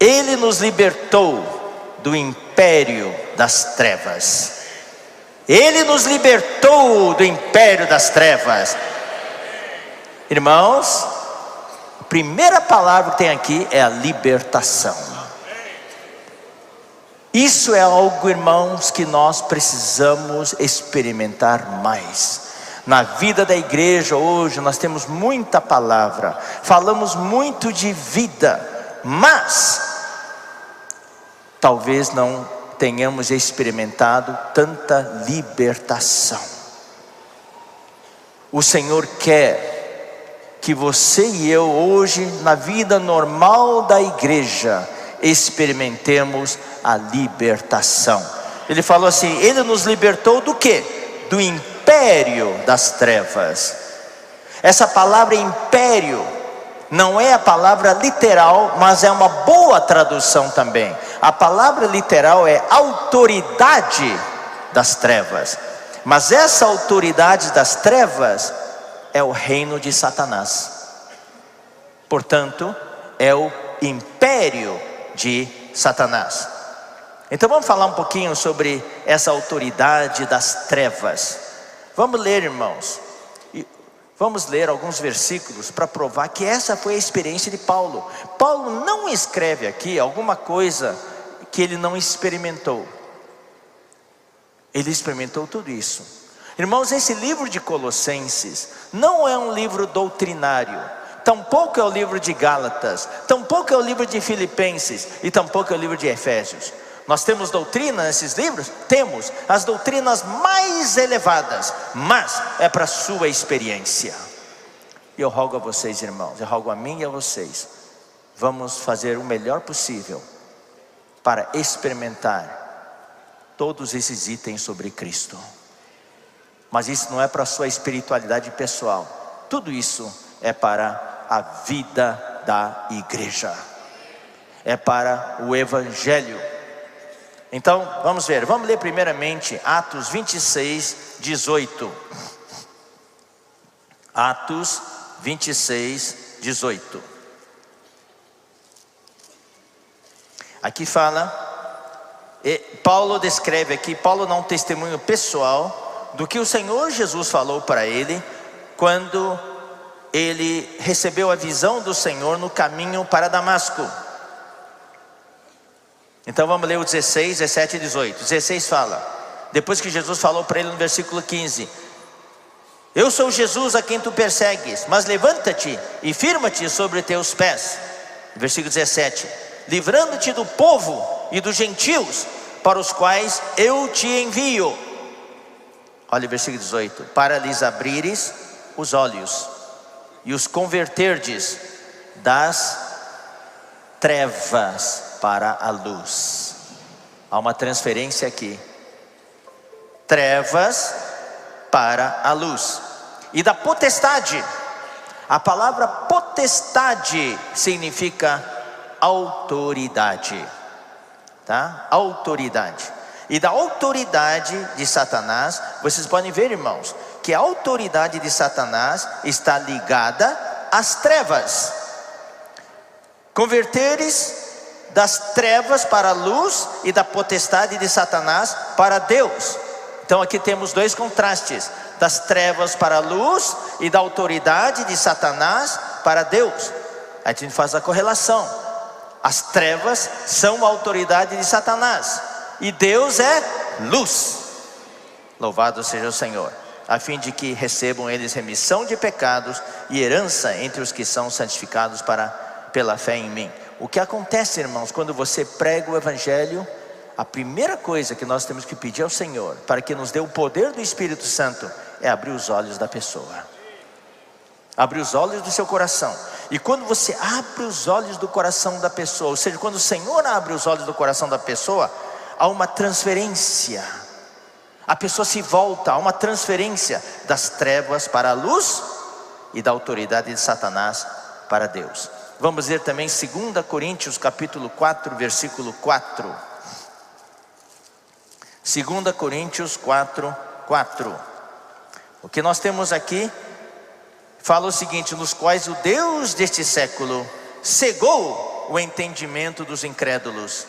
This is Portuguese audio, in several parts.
Ele nos libertou do império das trevas. Ele nos libertou do império das trevas. Irmãos, a primeira palavra que tem aqui é a libertação. Isso é algo, irmãos, que nós precisamos experimentar mais. Na vida da igreja hoje nós temos muita palavra, falamos muito de vida, mas talvez não tenhamos experimentado tanta libertação. O Senhor quer que você e eu hoje, na vida normal da igreja, experimentemos a libertação. Ele falou assim: Ele nos libertou do quê? Do império das trevas. Essa palavra império não é a palavra literal, mas é uma boa tradução também. A palavra literal é autoridade das trevas, mas essa autoridade das trevas é o reino de Satanás. Portanto, é o império de Satanás. Então vamos falar um pouquinho sobre essa autoridade das trevas. Vamos ler, irmãos, e vamos ler alguns versículos para provar que essa foi a experiência de Paulo. Paulo não escreve aqui alguma coisa que ele não experimentou. Ele experimentou tudo isso. Irmãos, esse livro de Colossenses não é um livro doutrinário, tampouco é o livro de Gálatas, tampouco é o livro de Filipenses e tampouco é o livro de Efésios. Nós temos doutrina nesses livros? Temos as doutrinas mais elevadas, mas é para a sua experiência. E eu rogo a vocês, irmãos, eu rogo a mim e a vocês, vamos fazer o melhor possível para experimentar todos esses itens sobre Cristo. Mas isso não é para a sua espiritualidade pessoal, tudo isso é para a vida da igreja, é para o Evangelho. Então vamos ver, vamos ler primeiramente Atos 26, 18. Atos 26, 18. Aqui fala, Paulo descreve aqui, Paulo dá um testemunho pessoal do que o Senhor Jesus falou para ele quando ele recebeu a visão do Senhor no caminho para Damasco. Então vamos ler o 16, 17 e 18. 16 fala, depois que Jesus falou para ele no versículo 15: Eu sou Jesus a quem tu persegues, mas levanta-te e firma-te sobre teus pés. Versículo 17: Livrando-te do povo e dos gentios, para os quais eu te envio. Olha o versículo 18: Para lhes abrires os olhos e os converterdes das trevas para a luz. Há uma transferência aqui, trevas para a luz. E da potestade, a palavra potestade significa autoridade, tá? Autoridade. E da autoridade de Satanás, vocês podem ver, irmãos, que a autoridade de Satanás está ligada às trevas. Converteres das trevas para a luz e da potestade de Satanás para Deus. Então aqui temos dois contrastes, das trevas para a luz e da autoridade de Satanás para Deus. A gente faz a correlação, as trevas são a autoridade de Satanás e Deus é luz. Louvado seja o Senhor, a fim de que recebam eles remissão de pecados e herança entre os que são santificados pela fé em mim. O que acontece, irmãos, quando você prega o Evangelho, a primeira coisa que nós temos que pedir ao Senhor, para que nos dê o poder do Espírito Santo, é abrir os olhos da pessoa, abrir os olhos do seu coração. E quando você abre os olhos do coração da pessoa, ou seja, quando o Senhor abre os olhos do coração da pessoa, há uma transferência, a pessoa se volta, há uma transferência das trevas para a luz e da autoridade de Satanás para Deus. Vamos ler também 2 Coríntios capítulo 4, versículo 4. 2 Coríntios 4, 4. O que nós temos aqui fala o seguinte: nos quais o Deus deste século cegou o entendimento dos incrédulos,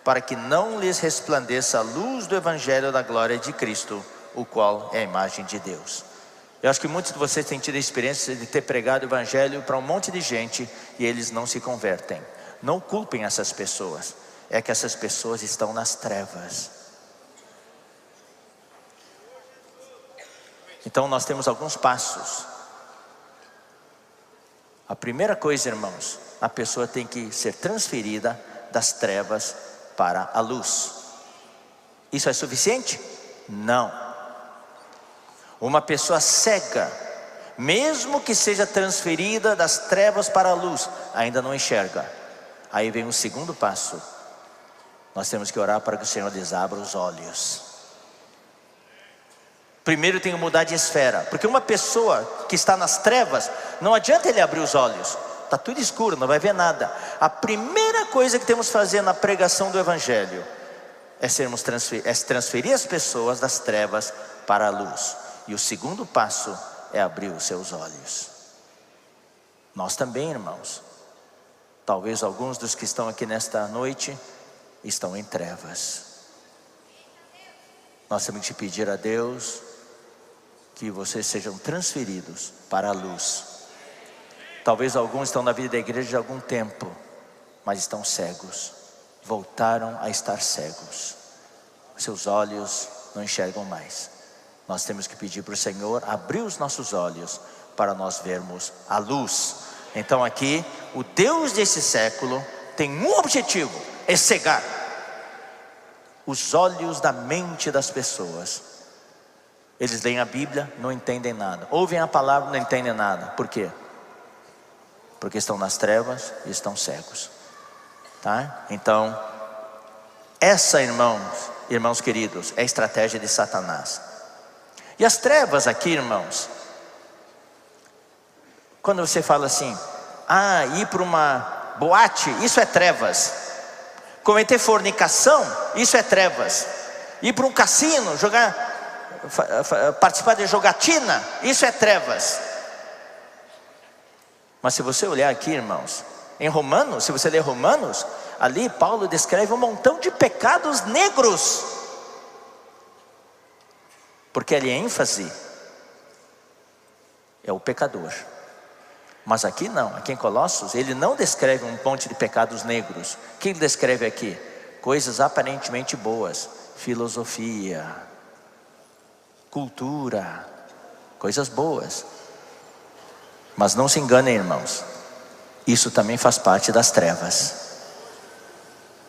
para que não lhes resplandeça a luz do evangelho da glória de Cristo, o qual é a imagem de Deus. Eu acho que muitos de vocês têm tido a experiência de ter pregado o evangelho para um monte de gente e eles não se convertem. Não culpem essas pessoas, é que essas pessoas estão nas trevas. Então nós temos alguns passos. A primeira coisa, irmãos, a pessoa tem que ser transferida das trevas para a luz. Isso é suficiente? Não. Uma pessoa cega, mesmo que seja transferida das trevas para a luz, ainda não enxerga. Aí vem o segundo passo. Nós temos que orar para que o Senhor lhes abra os olhos. Primeiro tem que mudar de esfera, porque uma pessoa que está nas trevas, não adianta ele abrir os olhos, está tudo escuro, não vai ver nada. A primeira coisa que temos que fazer na pregação do evangelho é transferir as pessoas das trevas para a luz. E o segundo passo é abrir os seus olhos. Nós também, irmãos, talvez alguns dos que estão aqui nesta noite estão em trevas. Nós temos que pedir a Deus que vocês sejam transferidos para a luz. Talvez alguns estão na vida da igreja há algum tempo, mas estão cegos, voltaram a estar cegos, seus olhos não enxergam mais. Nós temos que pedir para o Senhor abrir os nossos olhos para nós vermos a luz. Então aqui, o Deus desse século tem um objetivo, é cegar os olhos da mente das pessoas. Eles leem a Bíblia, não entendem nada, ouvem a palavra, não entendem nada. Por quê? Porque estão nas trevas e estão cegos, tá? Então, essa, irmãos queridos, é a estratégia de Satanás. E as trevas aqui, irmãos, quando você fala assim, ir para uma boate, isso é trevas. Cometer fornicação, isso é trevas. Ir para um cassino, participar de jogatina, isso é trevas. Mas se você olhar aqui, irmãos, em Romanos, se você ler Romanos, ali Paulo descreve um montão de pecados negros, porque ali a ênfase é o pecador. Mas aqui não, aqui em Colossos ele não descreve um monte de pecados negros. O que ele descreve aqui? Coisas aparentemente boas, filosofia, cultura, coisas boas. Mas não se enganem, irmãos, isso também faz parte das trevas,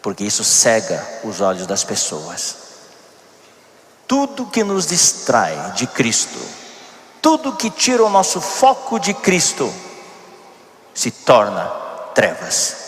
porque isso cega os olhos das pessoas. Tudo que nos distrai de Cristo, tudo que tira o nosso foco de Cristo, se torna trevas.